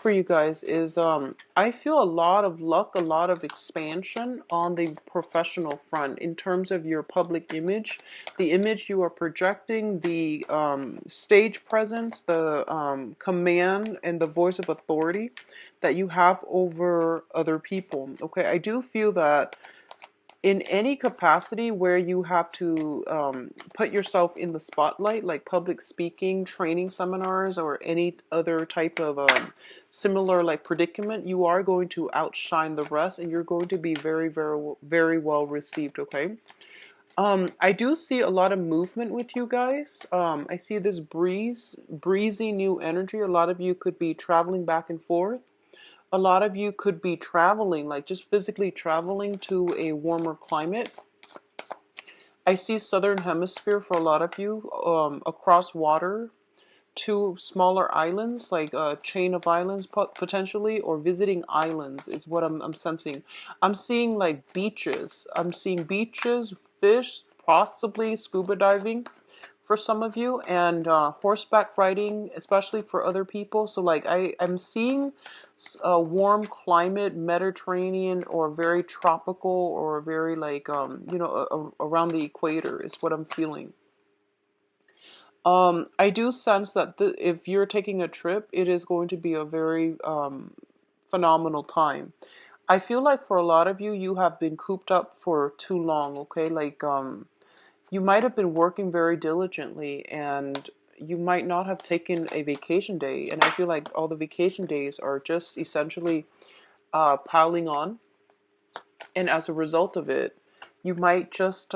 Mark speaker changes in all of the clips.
Speaker 1: For you guys is I feel a lot of luck, a lot of expansion on the professional front in terms of your public image, the image you are projecting, the stage presence, the command and the voice of authority that you have over other people. Okay, I do feel that in any capacity where you have to put yourself in the spotlight, like public speaking, training seminars, or any other type of similar like predicament, you are going to outshine the rest, and you're going to be very, very, very well received. Okay. I do see a lot of movement with you guys. I see this breezy new energy. A lot of you could be traveling back and forth. A lot of you could be traveling, like just physically traveling to a warmer climate. I see southern hemisphere for a lot of you, across water to smaller islands, like a chain of islands potentially, or visiting islands is what I'm sensing. I'm seeing like beaches. I'm seeing beaches, fish, possibly scuba diving for some of you, and horseback riding, especially for other people. So like I'm seeing a warm climate, Mediterranean or very tropical or very like around the equator is what I'm feeling. I do sense that if you're taking a trip, it is going to be a very phenomenal time. I feel like for a lot of you, you have been cooped up for too long, okay? Like, you might have been working very diligently and you might not have taken a vacation day. And I feel like all the vacation days are just essentially piling on. And as a result of it, you might just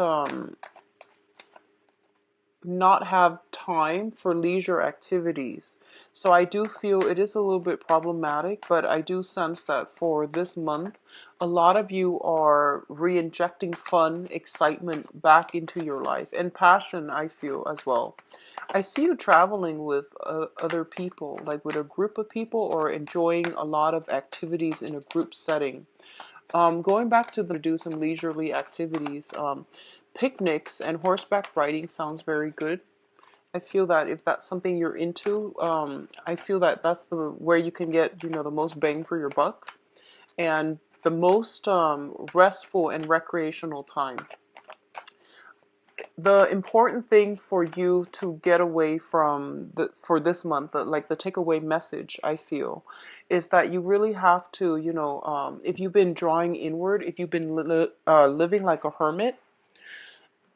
Speaker 1: not have time for leisure activities. So I do feel it is a little bit problematic, but I do sense that for this month, a lot of you are re-injecting fun, excitement back into your life, and passion, I feel as well. I see you traveling with other people, like with a group of people, or enjoying a lot of activities in a group setting. Going back to do some leisurely activities, picnics and horseback riding sounds very good. I feel that if that's something you're into, I feel that that's the where you can get the most bang for your buck and the most restful and recreational time. The important thing for you to get away from for this month, like the takeaway message, I feel, is that you really have to, if you've been drawing inward, if you've been living like a hermit,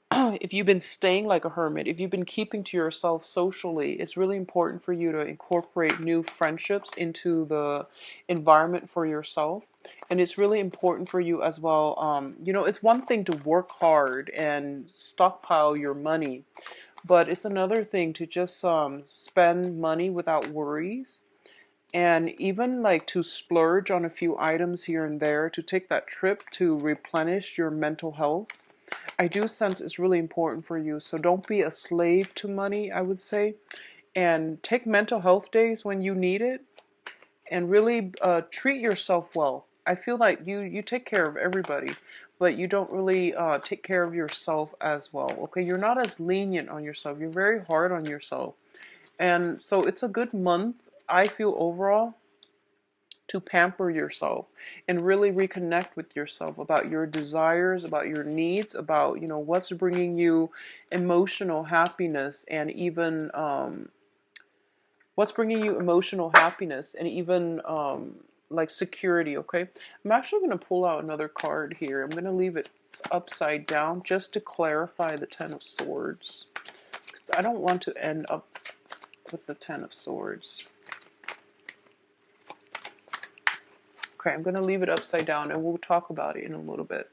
Speaker 1: if you've been staying like a hermit, if you've been keeping to yourself socially, it's really important for you to incorporate new friendships into the environment for yourself. And it's really important for you as well. It's one thing to work hard and stockpile your money, but it's another thing to just spend money without worries. And even like to splurge on a few items here and there to take that trip to replenish your mental health. I do sense it's really important for you. So don't be a slave to money, I would say. And take mental health days when you need it and really treat yourself well. I feel like you take care of everybody, but you don't really take care of yourself as well. Okay, you're not as lenient on yourself. You're very hard on yourself. And so it's a good month, I feel, overall, to pamper yourself and really reconnect with yourself about your desires, about your needs, about what's bringing you emotional happiness, and even like security. Okay, I'm actually going to pull out another card here. I'm going to leave it upside down just to clarify the Ten of Swords. I don't want to end up with the Ten of Swords. Okay, I'm going to leave it upside down and we'll talk about it in a little bit.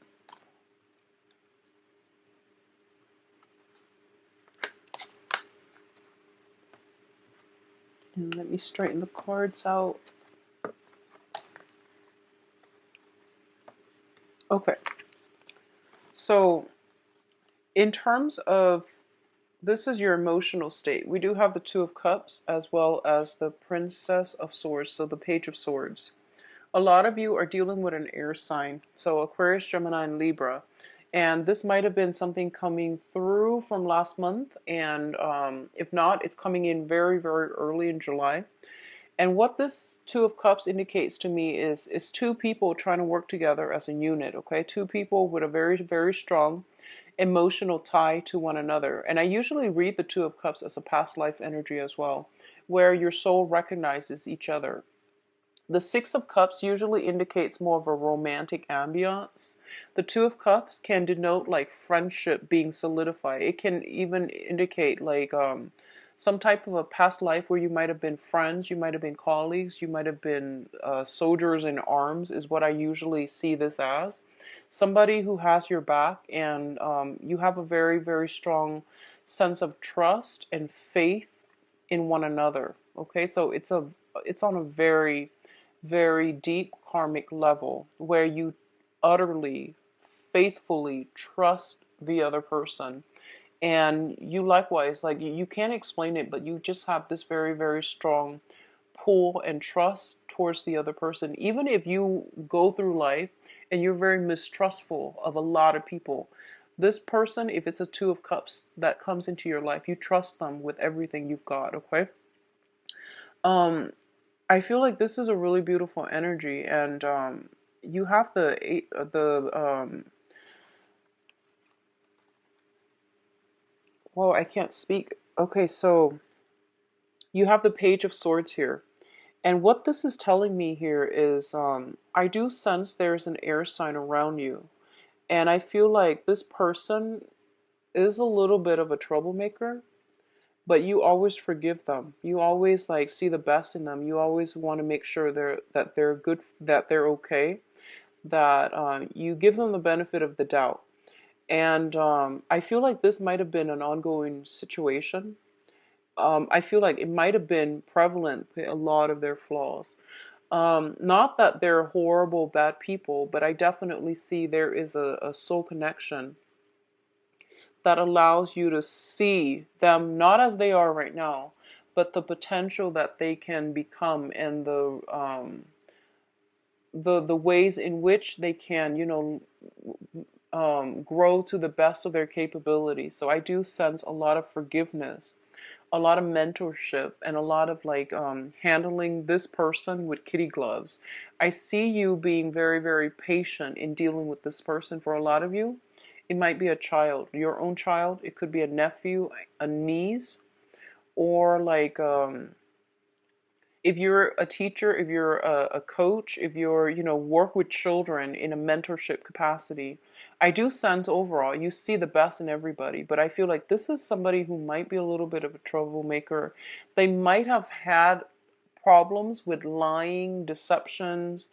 Speaker 1: And let me straighten the cards out. Okay. So, in terms of this is your emotional state. We do have the Two of Cups as well as the Princess of Swords, so the Page of Swords. A lot of you are dealing with an air sign, so Aquarius, Gemini, and Libra. And this might have been something coming through from last month, and if not, it's coming in very, very early in July. And what this Two of Cups indicates to me is two people trying to work together as a unit, okay? Two people with a very, very strong emotional tie to one another. And I usually read the Two of Cups as a past life energy as well, where your soul recognizes each other. The Six of Cups usually indicates more of a romantic ambiance. The Two of Cups can denote like friendship being solidified. It can even indicate like some type of a past life where you might have been friends, you might have been colleagues, you might have been soldiers in arms, is what I usually see this as. Somebody who has your back, and you have a very, very strong sense of trust and faith in one another. Okay, so it's on a very, very deep karmic level where you utterly, faithfully trust the other person. And you likewise, like you can't explain it, but you just have this very, very strong pull and trust towards the other person. Even if you go through life and you're very mistrustful of a lot of people, this person, if it's a Two of Cups that comes into your life, you trust them with everything you've got, okay? Um, I feel like this is a really beautiful energy, and you have well, I can't speak. Okay, so you have the Page of Swords here. And what this is telling me here is I do sense there's an air sign around you. And I feel like this person is a little bit of a troublemaker, but you always forgive them. You always like see the best in them. You always want to make sure they're good, that they're okay, that you give them the benefit of the doubt. And I feel like this might have been an ongoing situation. I feel like it might have been prevalent, a lot of their flaws. Not that they're horrible, bad people, but I definitely see there is a soul connection that allows you to see them not as they are right now, but the potential that they can become, and the ways in which they can, grow to the best of their capabilities. So I do sense a lot of forgiveness, a lot of mentorship, and a lot of like handling this person with kitty gloves. I see you being very, very patient in dealing with this person. For a lot of you, it might be a child, your own child. It could be a nephew, a niece, or like if you're a teacher, if you're a coach, if you're, work with children in a mentorship capacity, I do sense overall you see the best in everybody. But I feel like this is somebody who might be a little bit of a troublemaker. They might have had problems with lying, deceptions,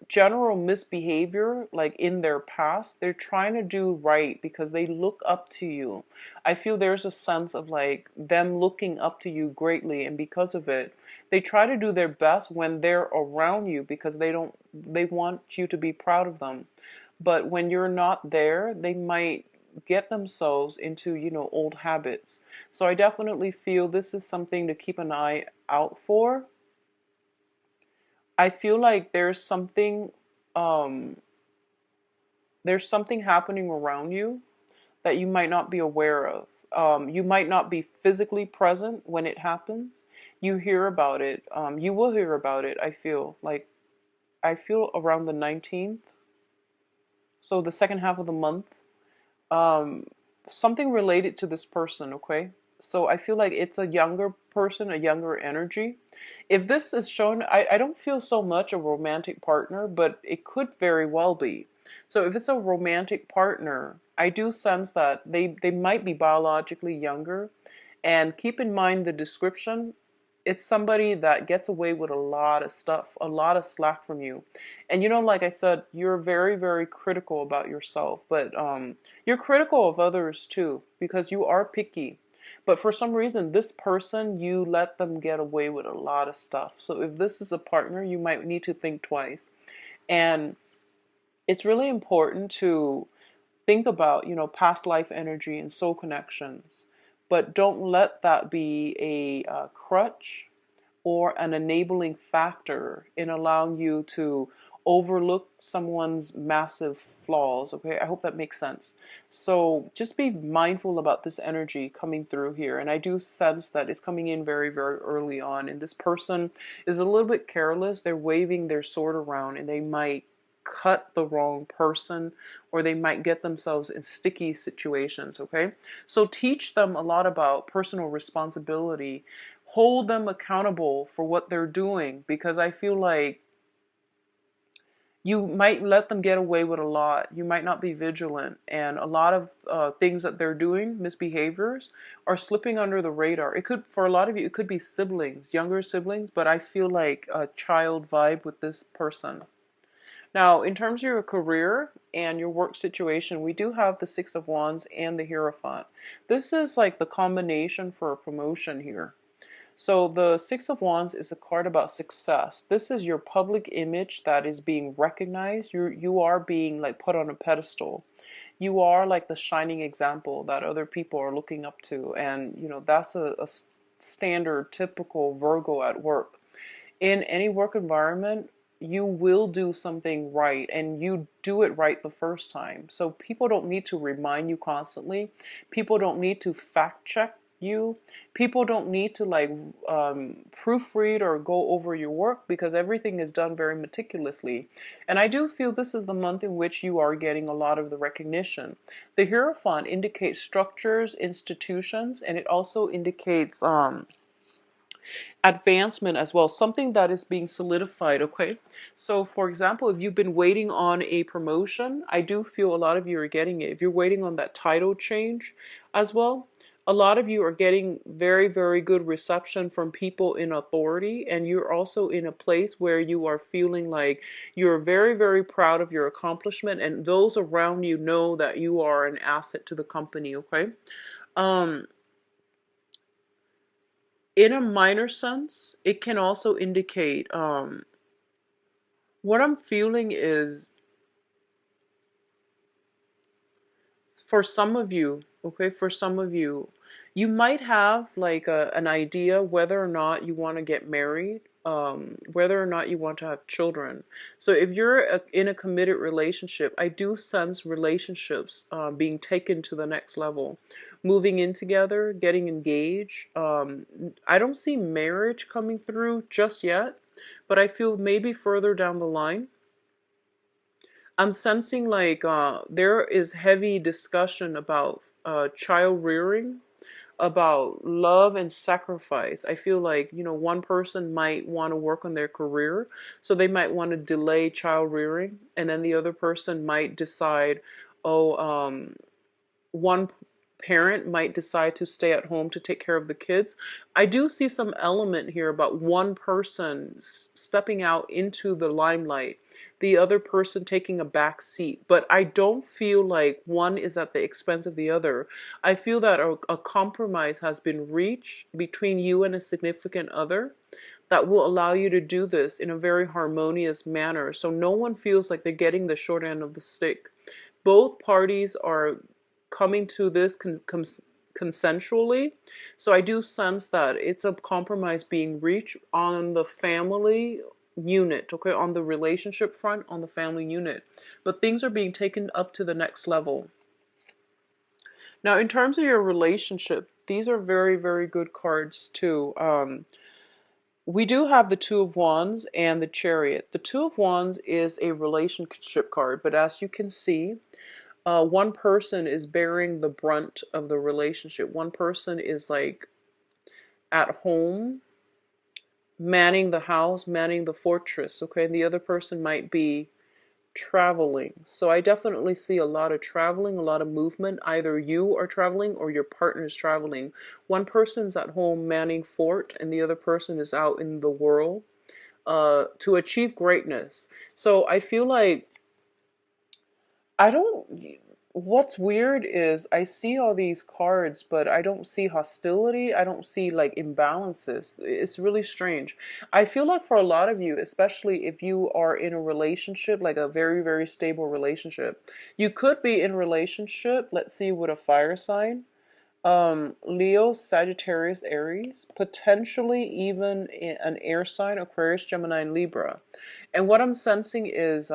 Speaker 1: general misbehavior, like in their past. They're trying to do right because they look up to you. I feel there's a sense of like them looking up to you greatly, and because of it, they try to do their best when they're around you because they want you to be proud of them. But when you're not there, they might get themselves into, old habits. So I definitely feel this is something to keep an eye out for. I feel like um there's something happening around you that you might not be aware of. You might not be physically present when it happens. You hear about it. You will hear about it. I feel around the 19th, so the second half of the month. Um, Something related to this person. Okay, so I feel like it's a younger person, a younger energy. If this is shown, I don't feel so much a romantic partner, but it could very well be. So if it's a romantic partner, I do sense that they might be biologically younger. And keep in mind the description. It's somebody that gets away with a lot of stuff, a lot of slack from you. And like I said, you're very, very critical about yourself, but you're critical of others too, because you are picky. But for some reason, this person, you let them get away with a lot of stuff. So if this is a partner, you might need to think twice. And it's really important to think about, past life energy and soul connections. But don't let that be a crutch or an enabling factor in allowing you to overlook someone's massive flaws. Okay, I hope that makes sense. So just be mindful about this energy coming through here. And I do sense that it's coming in very, very early on. And this person is a little bit careless. They're waving their sword around and they might cut the wrong person, or they might get themselves in sticky situations. Okay, so teach them a lot about personal responsibility. Hold them accountable for what they're doing, because I feel like you might let them get away with a lot. You might not be vigilant, and a lot of things that they're doing, misbehaviors, are slipping under the radar. It could, for a lot of you, it could be siblings, younger siblings, but I feel like a child vibe with this person. Now, in terms of your career and your work situation, we do have the Six of Wands and the Hierophant. This is like the combination for a promotion here. So the Six of Wands is a card about success. This is your public image that is being recognized. You are being like put on a pedestal. You are like the shining example that other people are looking up to, and that's a standard, typical Virgo at work. In any work environment, you will do something right, and you do it right the first time. So people don't need to remind you constantly. People don't need to fact check you. People don't need to like proofread or go over your work, because everything is done very meticulously. And I do feel this is the month in which you are getting a lot of the recognition. The Hierophant indicates structures, institutions, and it also indicates advancement as well, something that is being solidified. Okay, so for example, if you've been waiting on a promotion, I do feel a lot of you are getting it. If you're waiting on that title change as well, a lot of you are getting very, very good reception from people in authority, and you're also in a place where you are feeling like you're very, very proud of your accomplishment, and those around you know that you are an asset to the company. Okay, um in a minor sense, it can also indicate what I'm feeling is, for some of you, okay, for some of you, you might have like an idea whether or not you want to get married, whether or not you want to have children. So if you're in a committed relationship, I do sense relationships being taken to the next level, moving in together, getting engaged. I don't see marriage coming through just yet, but I feel maybe further down the line. I'm sensing like there is heavy discussion about child rearing, about love and sacrifice. I feel like, one person might want to work on their career, so they might want to delay child rearing, and then the other person might decide, oh, one parent might decide to stay at home to take care of the kids. I do see some element here about one person stepping out into the limelight, the other person taking a back seat. But I don't feel like one is at the expense of the other. I feel that a compromise has been reached between you and a significant other that will allow you to do this in a very harmonious manner. So no one feels like they're getting the short end of the stick. Both parties are coming to this consensually. So I do sense that it's a compromise being reached on the family unit, okay, on the relationship front, on the family unit. But things are being taken up to the next level. Now, in terms of your relationship, these are very, very good cards too. We do have the Two of Wands and the Chariot. The Two of Wands is a relationship card, but as you can see, one person is bearing the brunt of the relationship. One person is like at home, manning the house, manning the fortress, okay? And the other person might be traveling. So I definitely see a lot of traveling, a lot of movement. Either you are traveling or your partner is traveling. One person's at home manning fort, and the other person is out in the world to achieve greatness. So I feel like I don't. What's weird is I see all these cards, but I don't see hostility. I don't see like imbalances. It's really strange. I feel like for a lot of you, especially if you are in a relationship, like a very, very stable relationship, you could be in a relationship, let's see, with a fire sign. Leo, Sagittarius, Aries, potentially even an air sign, Aquarius, Gemini, and Libra. And what I'm sensing is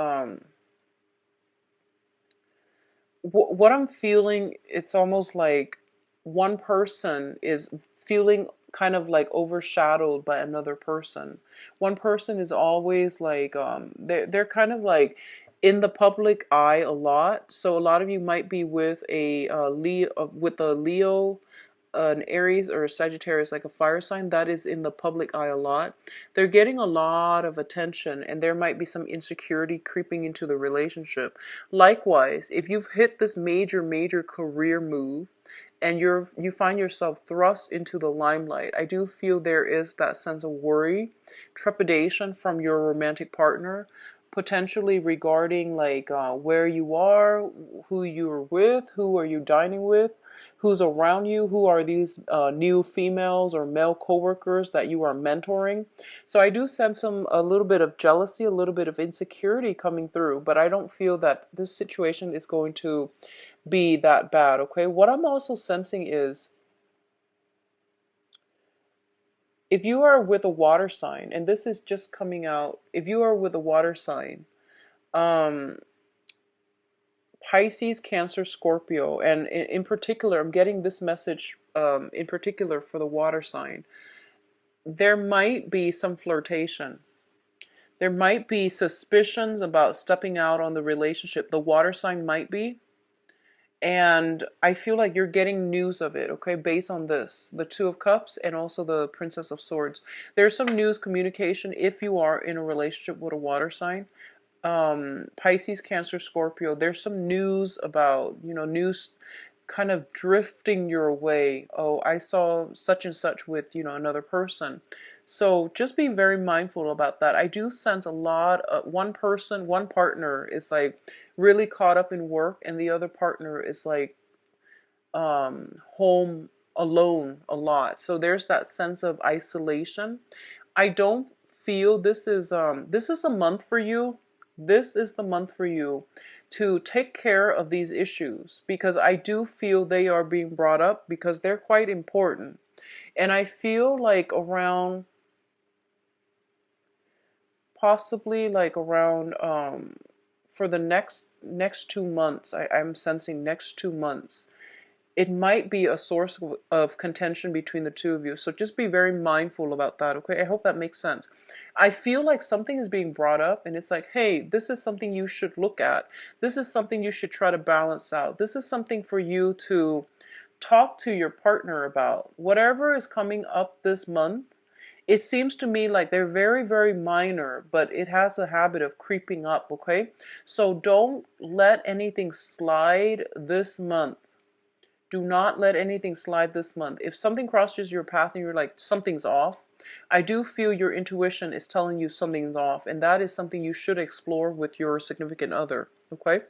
Speaker 1: what I'm feeling, it's almost like one person is feeling kind of like overshadowed by another person. One person is always like they're kind of like in the public eye a lot. So a lot of you might be with a Leo, an Aries or a Sagittarius, like a fire sign that is in the public eye a lot. They're getting a lot of attention, and there might be some insecurity creeping into the relationship. Likewise, if you've hit this major career move and you find yourself thrust into the limelight, I do feel there is that sense of worry, trepidation from your romantic partner, potentially regarding like where you are, who you're with, who are you dining with, who's around you, who are these new females or male coworkers that you are mentoring. So I do sense a little bit of jealousy, a little bit of insecurity coming through, but I don't feel that this situation is going to be that bad, okay? What I'm also sensing is if you are with a water sign, and this is just coming out, if you are with a water sign, um, Pisces, Cancer, Scorpio, and in particular, I'm getting this message in particular for the water sign. There might be some flirtation. There might be suspicions about stepping out on the relationship. The water sign might be. And I feel like you're getting news of it, okay, based on this, the Two of Cups and also the Princess of Swords. There's some news communication if you are in a relationship with a water sign. Pisces, Cancer, Scorpio, there's some news about, news kind of drifting your way. Oh, I saw such and such with, another person. So just be very mindful about that. I do sense a lot of one person, one partner is like really caught up in work, and the other partner is like home alone a lot. So there's that sense of isolation. I don't feel this is a month for you. This is the month for you to take care of these issues, because I do feel they are being brought up because they're quite important. And I feel like around possibly like around for the next 2 months, I'm sensing next 2 months it might be a source of contention between the two of you. So just be very mindful about that, okay? I hope that makes sense. I feel like something is being brought up and it's like, hey, this is something you should look at. This is something you should try to balance out. This is something for you to talk to your partner about. Whatever is coming up this month, it seems to me like they're very minor, but it has a habit of creeping up, okay? So don't let anything slide this month. Do not let anything slide this month. If something crosses your path and you're like, something's off, I do feel your intuition is telling you something's off, and that is something you should explore with your significant other, okay?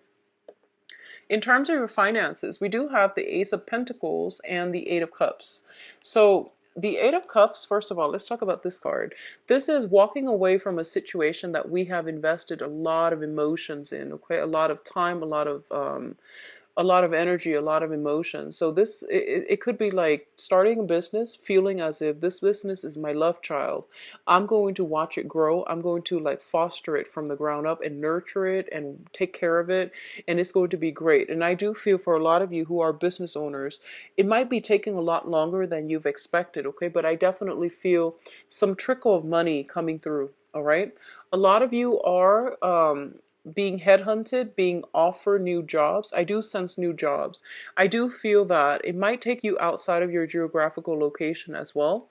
Speaker 1: In terms of your finances, we do have the Ace of Pentacles and the Eight of Cups. So the Eight of Cups, first of all, let's talk about this card. This is walking away from a situation that we have invested a lot of emotions in, okay? A lot of time, a lot of energy, a lot of emotion. So it could be like starting a business, feeling as if this business is my love child. I'm going to watch it grow. I'm going to like foster it from the ground up and nurture it and take care of it. And it's going to be great. And I do feel for a lot of you who are business owners, it might be taking a lot longer than you've expected, okay? But I definitely feel some trickle of money coming through, all right? A lot of you are being headhunted, being offered new jobs. I do sense new jobs. I do feel that it might take you outside of your geographical location as well.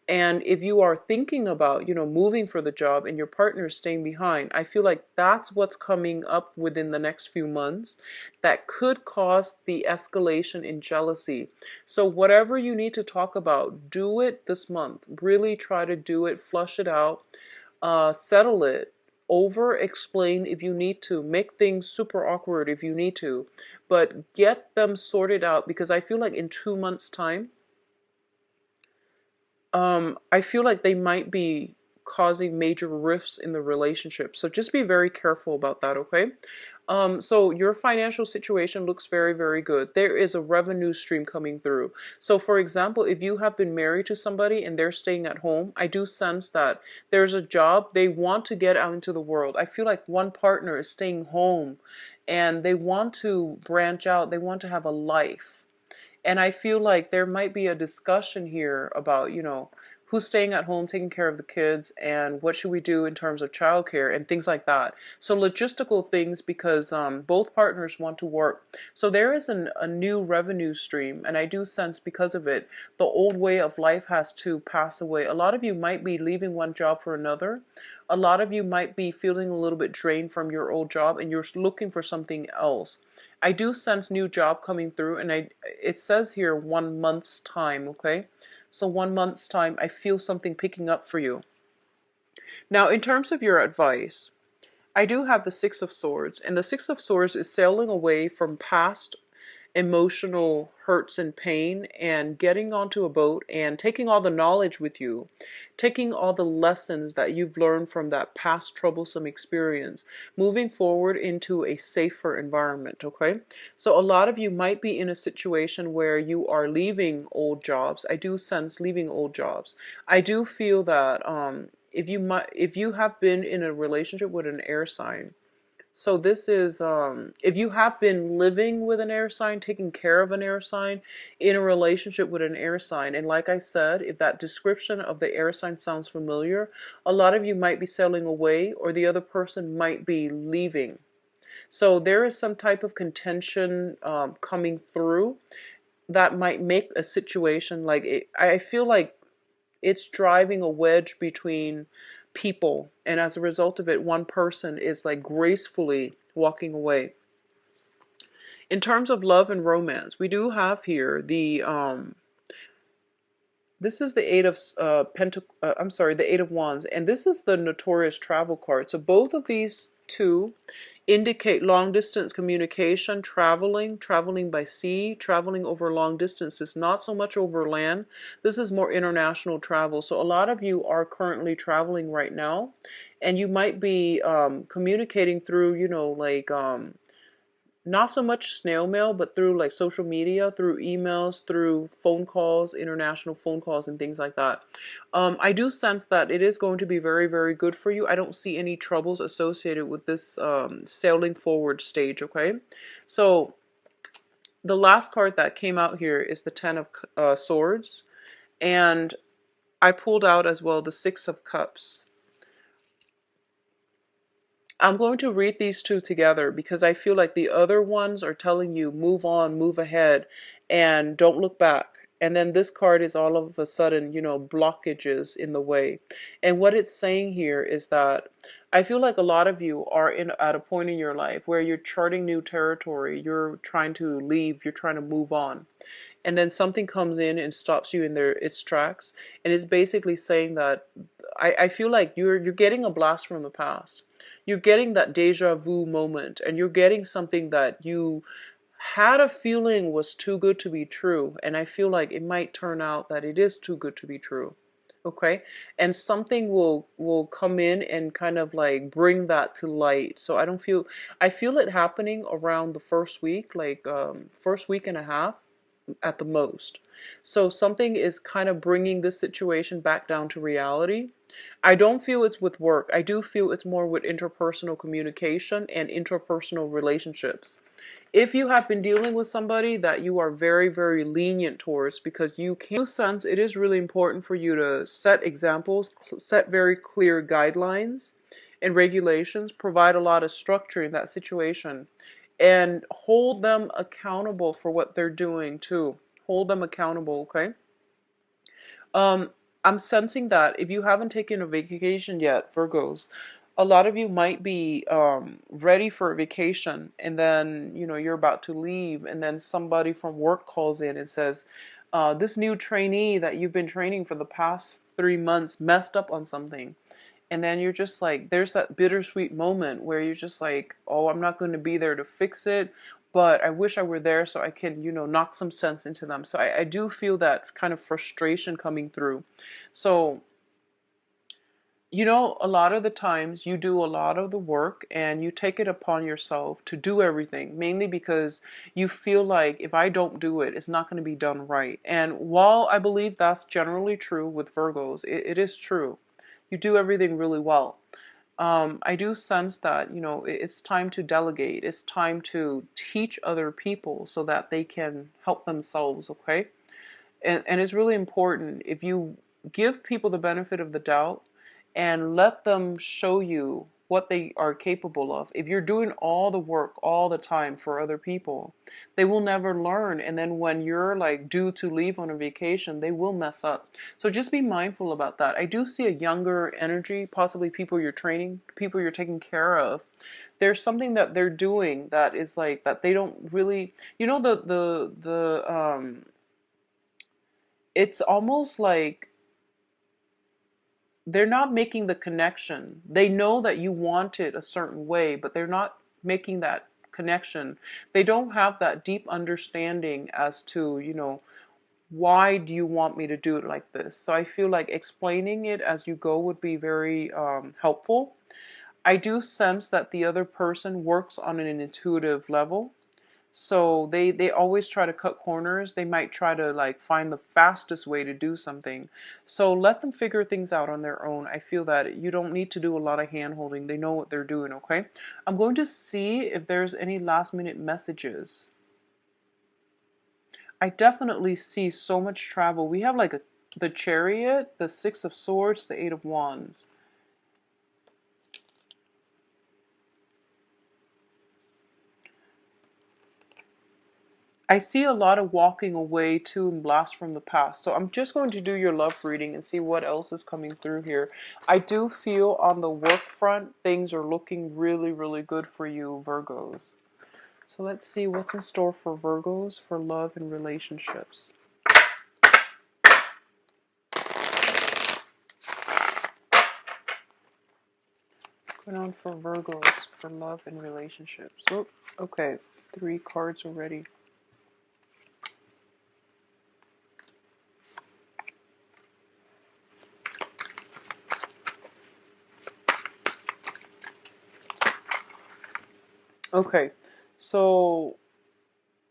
Speaker 1: And if you are thinking about, moving for the job and your partner is staying behind, I feel like that's what's coming up within the next few months that could cause the escalation in jealousy. So whatever you need to talk about, do it this month. Really try to do it, flush it out, settle it, over explain if you need to, make things super awkward if you need to, but get them sorted out, because I feel like in 2 months time, I feel like they might be causing major rifts in the relationship. So just be very careful about that, okay? So your financial situation looks very, very good. There is a revenue stream coming through. So for example, if you have been married to somebody and they're staying at home, I do sense that there's a job they want to get out into the world. I feel like one partner is staying home and they want to branch out. They want to have a life. And I feel like there might be a discussion here about, who's staying at home taking care of the kids and what should we do in terms of childcare and things like that. So logistical things because both partners want to work. So there is a new revenue stream, and I do sense because of it, the old way of life has to pass away. A lot of you might be leaving one job for another. A lot of you might be feeling a little bit drained from your old job and you're looking for something else. I do sense new job coming through, and it says here 1 month's time, okay? So 1 month's time, I feel something picking up for you. Now, in terms of your advice, I do have the Six of Swords, and the Six of Swords is sailing away from past emotional hurts and pain and getting onto a boat and taking all the knowledge with you, taking all the lessons that you've learned from that past troublesome experience, moving forward into a safer environment, okay? So a lot of you might be in a situation where you are leaving old jobs. I do sense leaving old jobs. I do feel that if you have been in a relationship with an air sign, so this is, if you have been living with an air sign, taking care of an air sign, in a relationship with an air sign, and like I said, if that description of the air sign sounds familiar, a lot of you might be sailing away or the other person might be leaving. So there is some type of contention coming through that might make a situation like it, I feel like it's driving a wedge between people, and as a result of it, one person is like gracefully walking away. In terms of love and romance, we do have here the this is the Eight of the Eight of Wands, and this is the notorious travel card. So both of these two indicate long distance communication, traveling by sea, traveling over long distances, not so much over land. This is more international travel. So a lot of you are currently traveling right now, and you might be communicating through, not so much snail mail, but through like social media, through emails, through phone calls, international phone calls, and things like that. I do sense that it is going to be very, very good for you. I don't see any troubles associated with this sailing forward stage, okay? So the last card that came out here is the Ten of Swords, and I pulled out as well the Six of Cups. I'm going to read these two together because I feel like the other ones are telling you move on, move ahead, and don't look back. And then this card is all of a sudden, blockages in the way. And what it's saying here is that I feel like a lot of you are at a point in your life where you're charting new territory, you're trying to leave, you're trying to move on. And then something comes in and stops you in its tracks. And it's basically saying that I feel like you're getting a blast from the past. You're getting that deja vu moment, and you're getting something that you had a feeling was too good to be true, and I feel like it might turn out that it is too good to be true. Okay, and something will come in and kind of like bring that to light. So I feel it happening around the first week, like first week and a half at the most. So something is kind of bringing this situation back down to reality. I don't feel it's with work. I do feel it's more with interpersonal communication and interpersonal relationships. If you have been dealing with somebody that you are very, very lenient towards, because you can sense it is really important for you to set examples, set very clear guidelines and regulations, provide a lot of structure in that situation, and hold them accountable for what they're doing too. Hold them accountable, okay? Um, I'm sensing that if you haven't taken a vacation yet, Virgos, a lot of you might be ready for a vacation, and then you're about to leave, and then somebody from work calls in and says, "This new trainee that you've been training for the past 3 months messed up on something." And then you're just like, there's that bittersweet moment where you're just like, oh, I'm not going to be there to fix it, but I wish I were there so I can, knock some sense into them. So I do feel that kind of frustration coming through. So You know, a lot of the times you do a lot of the work and you take it upon yourself to do everything, mainly because you feel like if I don't do it, it's not going to be done right. And while I believe that's generally true with Virgos, it is true. You do everything really well. I do sense that, you know, it's time to delegate. It's time to teach other people so that they can help themselves, okay? And it's really important if you give people the benefit of the doubt and let them show you what they are capable of. If you're doing all the work all the time for other people, they will never learn. And then when you're like due to leave on a vacation, they will mess up. So just be mindful about that. I do see a younger energy, possibly people you're training, people you're taking care of. There's something that they're doing that is like that they don't really, you know, it's almost like they're not making the connection. They know that you want it a certain way, but they're not making that connection. They don't have that deep understanding as to, you know, why do you want me to do it like this? So I feel like explaining it as you go would be very helpful. I do sense that the other person works on an intuitive level. So they always try to cut corners. They might try to like find the fastest way to do something. So let them figure things out on their own. I feel that you don't need to do a lot of hand holding. They know what they're doing, okay? I'm going to see if there's any last minute messages. I definitely see so much travel. We have like the Chariot, the Six of Swords, the Eight of Wands. I see a lot of walking away too and blasts from the past. So I'm just going to do your love reading and see what else is coming through here. I do feel on the work front, things are looking really, really good for you, Virgos. So let's see what's in store for Virgos for love and relationships. What's going on for Virgos for love and relationships? Oh, okay, 3 cards already. Okay, so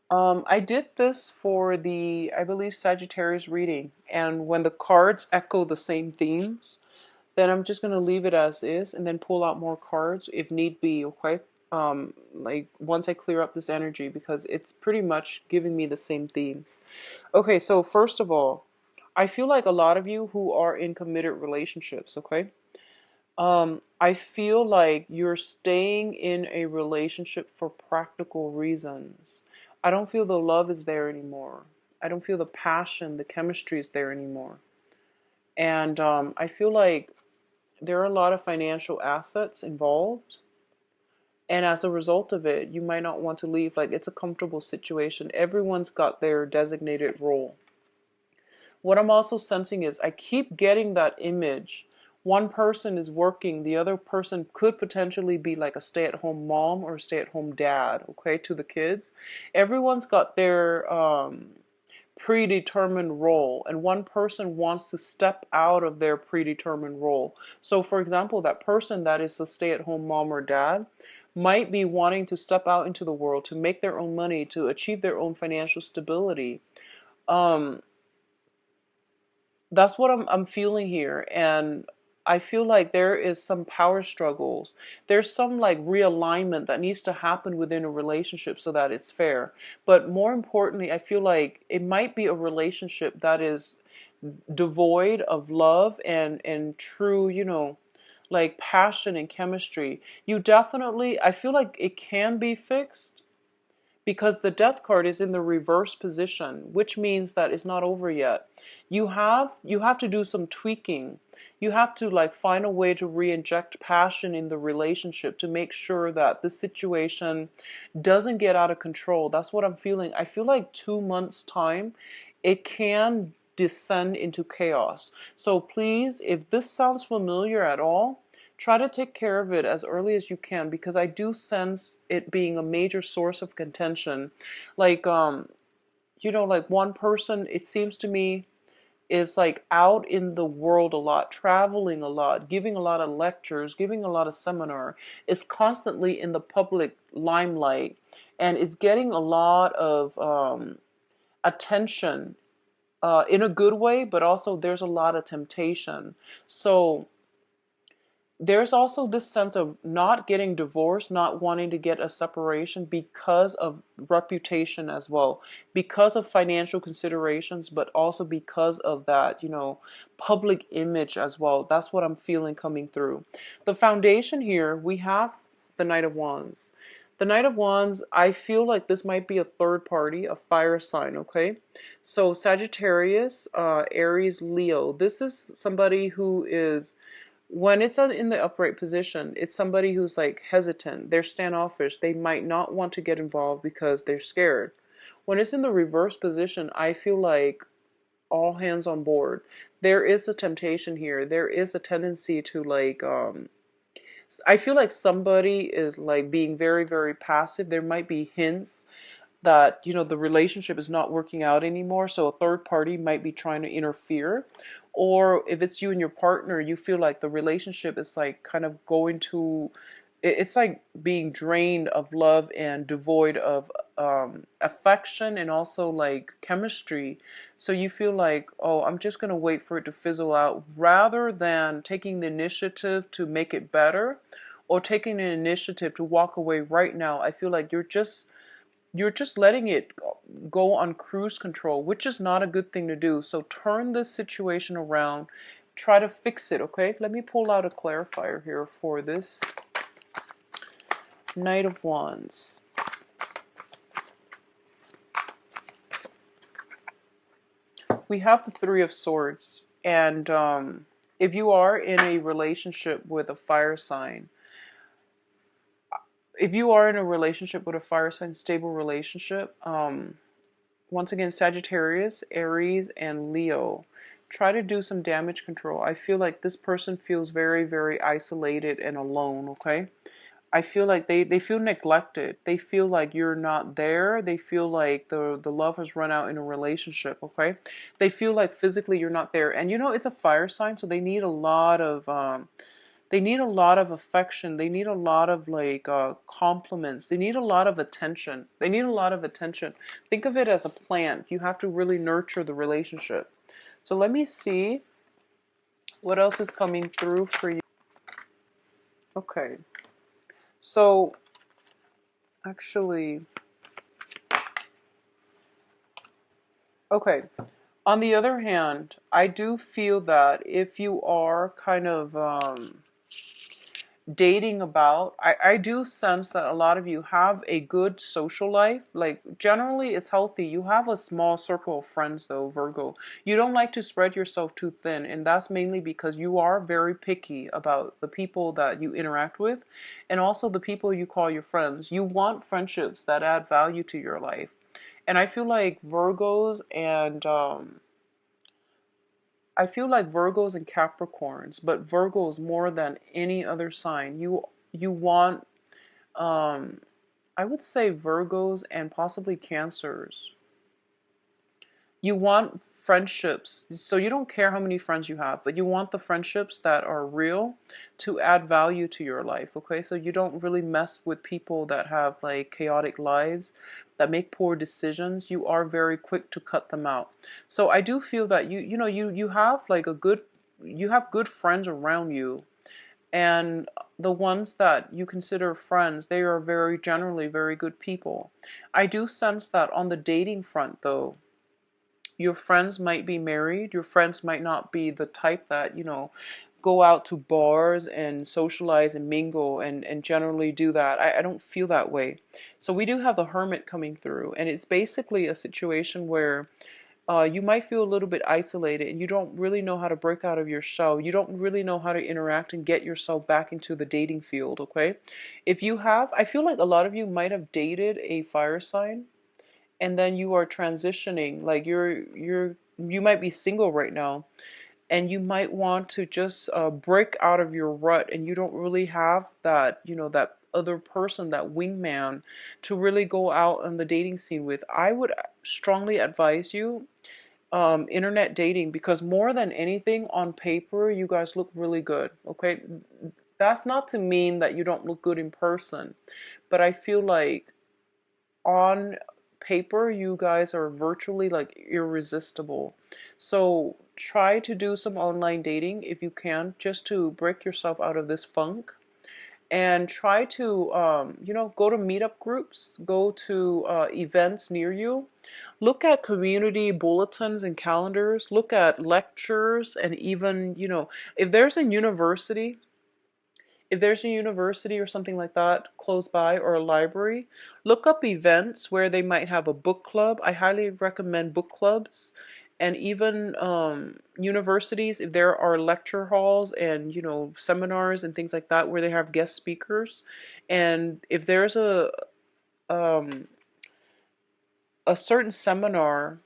Speaker 1: I did this for the, I believe, Sagittarius reading, and when the cards echo the same themes, then I'm just going to leave it as is and then pull out more cards if need be, okay? Like once I clear up this energy because it's pretty much giving me the same themes. Okay, so first of all, I feel like a lot of you who are in committed relationships, okay? I feel like you're staying in a relationship for practical reasons. I don't feel the love is there anymore. I don't feel the passion, the chemistry is there anymore. And I feel like there are a lot of financial assets involved. And as a result of it, you might not want to leave. Like it's a comfortable situation. Everyone's got their designated role. What I'm also sensing is I keep getting that image. One person is working, the other person could potentially be like a stay-at-home mom or a stay-at-home dad, okay, to the kids. Everyone's got their predetermined role, and one person wants to step out of their predetermined role. So, for example, that person that is a stay-at-home mom or dad might be wanting to step out into the world to make their own money, to achieve their own financial stability. Um, that's what I'm feeling here, and I feel like there is some power struggles. There's some like realignment that needs to happen within a relationship so that it's fair. But more importantly, I feel like it might be a relationship that is devoid of love and true, you know, like passion and chemistry. You definitely, I feel like it can be fixed because the death card is in the reverse position, which means that it's not over yet. You have to do some tweaking. You have to like find a way to re-inject passion in the relationship to make sure that the situation doesn't get out of control. That's what I'm feeling. I feel like 2 months time it can descend into chaos. So please, if this sounds familiar at all, try to take care of it as early as you can because I do sense it being a major source of contention. Like, you know, like one person, it seems to me is like out in the world a lot, traveling a lot, giving a lot of lectures, giving a lot of seminar, is constantly in the public limelight, and is getting a lot of attention, in a good way, but also there's a lot of temptation. So there's also this sense of not getting divorced, not wanting to get a separation because of reputation as well, because of financial considerations, but also because of that, public image as well. That's what I'm feeling coming through. The foundation here, we have the Knight of Wands. The Knight of Wands, I feel like this might be a third party, a fire sign, okay? So Sagittarius, Aries, Leo. This is somebody who is, when it's in the upright position, it's somebody who's like hesitant. They're standoffish. They might not want to get involved because they're scared. When it's in the reverse position, I feel like all hands on board. There is a temptation here. There is a tendency to like, I feel like somebody is like being very, very passive. There might be hints that the relationship is not working out anymore, so a third party might be trying to interfere. Or if it's you and your partner, you feel like the relationship is like kind of going to, it's like being drained of love and devoid of affection and also like chemistry. So you feel like, oh, I'm just going to wait for it to fizzle out, rather than taking the initiative to make it better, or taking an initiative to walk away right now. I feel like you're just letting it go on cruise control, which is not a good thing to do. So turn this situation around. Try to fix it, okay? Let me pull out a clarifier here for this Knight of Wands. We have the Three of Swords. And if you are in a relationship with a fire sign, stable relationship, once again, Sagittarius, Aries, and Leo, try to do some damage control. I feel like this person feels very, very isolated and alone, okay? I feel like they feel neglected. They feel like you're not there. They feel like the love has run out in a relationship, okay? They feel like physically you're not there. And it's a fire sign, so they need a lot of affection. They need a lot of like compliments. They need a lot of attention. Think of it as a plant. You have to really nurture the relationship. So let me see what else is coming through for you. Okay. So actually, okay. On the other hand, I do feel that if you are kind of dating about, I do sense that a lot of you have a good social life. Like generally it's healthy. You have a small circle of friends though, Virgo. You don't like to spread yourself too thin, and that's mainly because you are very picky about the people that you interact with, and also the people you call your friends. You want friendships that add value to your life. And I feel like Virgos and Capricorns, but Virgos more than any other sign. You want, I would say Virgos and possibly Cancers. You want friendships, so you don't care how many friends you have, but you want the friendships that are real to add value to your life, okay? So you don't really mess with people that have like chaotic lives, that make poor decisions. You are very quick to cut them out. So I do feel that you have like you have good friends around you, and the ones that you consider friends, they are very generally very good people. I do sense that on the dating front though, your friends might be married. Your friends might not be the type that, go out to bars and socialize and mingle and generally do that. I don't feel that way. So we do have the Hermit coming through, and it's basically a situation where you might feel a little bit isolated and you don't really know how to break out of your shell. You don't really know how to interact and get yourself back into the dating field, okay? If you have, I feel like a lot of you might have dated a fire sign, and then you are transitioning, like you might be single right now, and you might want to just break out of your rut, and you don't really have that, that other person, that wingman, to really go out on the dating scene with. I would strongly advise you, internet dating, because more than anything, on paper, you guys look really good. Okay. That's not to mean that you don't look good in person, but I feel like on paper, you guys are virtually like irresistible. So try to do some online dating if you can, just to break yourself out of this funk, and try to go to meetup groups, go to events near you, look at community bulletins and calendars, look at lectures, and even if there's a university if there's a university or something like that close by, or a library, look up events where they might have a book club. I highly recommend book clubs. And even universities, if there are lecture halls and seminars and things like that where they have guest speakers, and if there's um, a certain seminar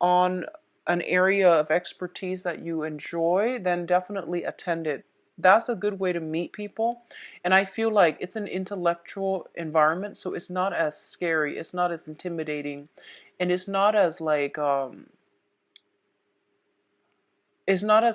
Speaker 1: on an area of expertise that you enjoy, then definitely attend it. That's a good way to meet people. And I feel like it's an intellectual environment, so it's not as scary, it's not as intimidating, and it's not as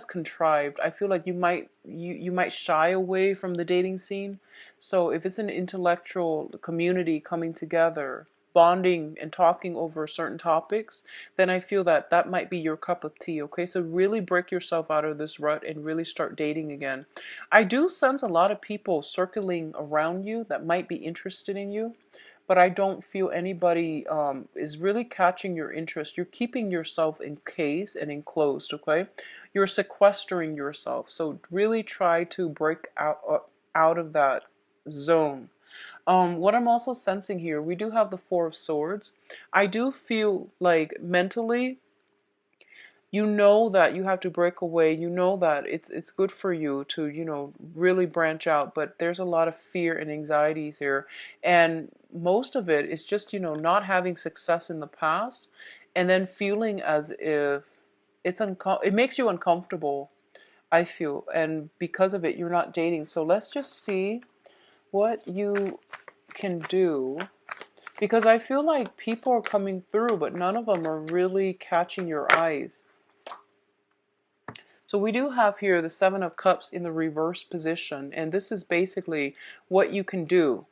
Speaker 1: contrived. I feel like you might shy away from the dating scene. So if it's an intellectual community coming together, bonding and talking over certain topics, then I feel that that might be your cup of tea. Okay, so really break yourself out of this rut and really start dating again. I do sense a lot of people circling around you that might be interested in you, but I don't feel anybody is really catching your interest. You're keeping yourself encased and enclosed, okay? You're sequestering yourself. So really try to break out of that zone. What I'm also sensing here, we do have the Four of Swords. I do feel like mentally, you know that you have to break away. You know that it's good for you to really branch out, but there's a lot of fear and anxieties here, and most of it is just not having success in the past, and then feeling as if it makes you uncomfortable, I feel, and because of it you're not dating. So let's just see what you can do, because I feel like people are coming through, but none of them are really catching your eyes. So we do have here the Seven of Cups in the reverse position, and this is basically what you can do.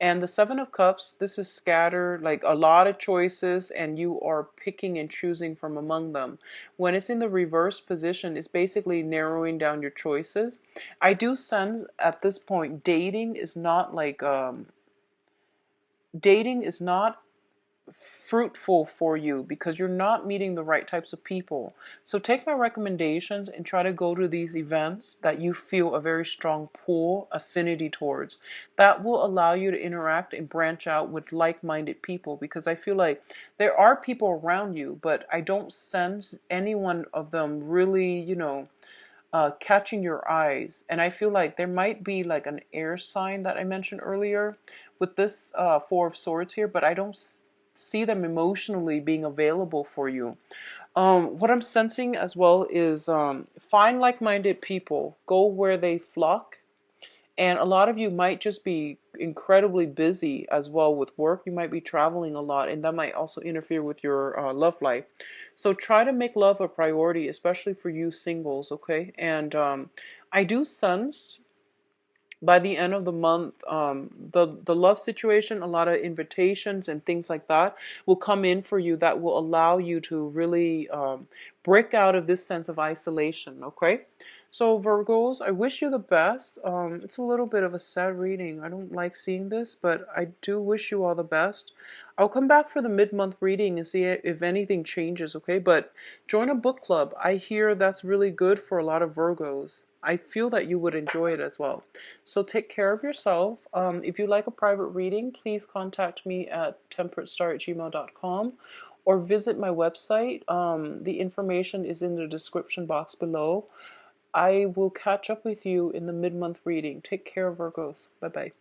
Speaker 1: And the Seven of Cups, this is scattered, like a lot of choices, and you are picking and choosing from among them. When it's in the reverse position, it's basically narrowing down your choices. I do sense at this point, dating is not fruitful for you because you're not meeting the right types of people. So take my recommendations and try to go to these events that you feel a very strong pull, affinity towards. That will allow you to interact and branch out with like-minded people, because I feel like there are people around you, but I don't sense any one of them really, catching your eyes. And I feel like there might be like an air sign that I mentioned earlier with this Four of Swords here, but I don't see them emotionally being available for you. What I'm sensing as well is find like-minded people, go where they flock. And a lot of you might just be incredibly busy as well with work. You might be traveling a lot, and that might also interfere with your love life. So try to make love a priority, especially for you singles, okay? And I do sense by the end of the month, the love situation, a lot of invitations and things like that will come in for you that will allow you to really break out of this sense of isolation, okay? So Virgos, I wish you the best. It's a little bit of a sad reading. I don't like seeing this, but I do wish you all the best. I'll come back for the mid-month reading and see if anything changes, okay? But join a book club. I hear that's really good for a lot of Virgos. I feel that you would enjoy it as well. So take care of yourself. If you'd like a private reading, please contact me at temperatestar@gmail.com or visit my website. The information is in the description box below. I will catch up with you in the mid-month reading. Take care, Virgos. Bye-bye.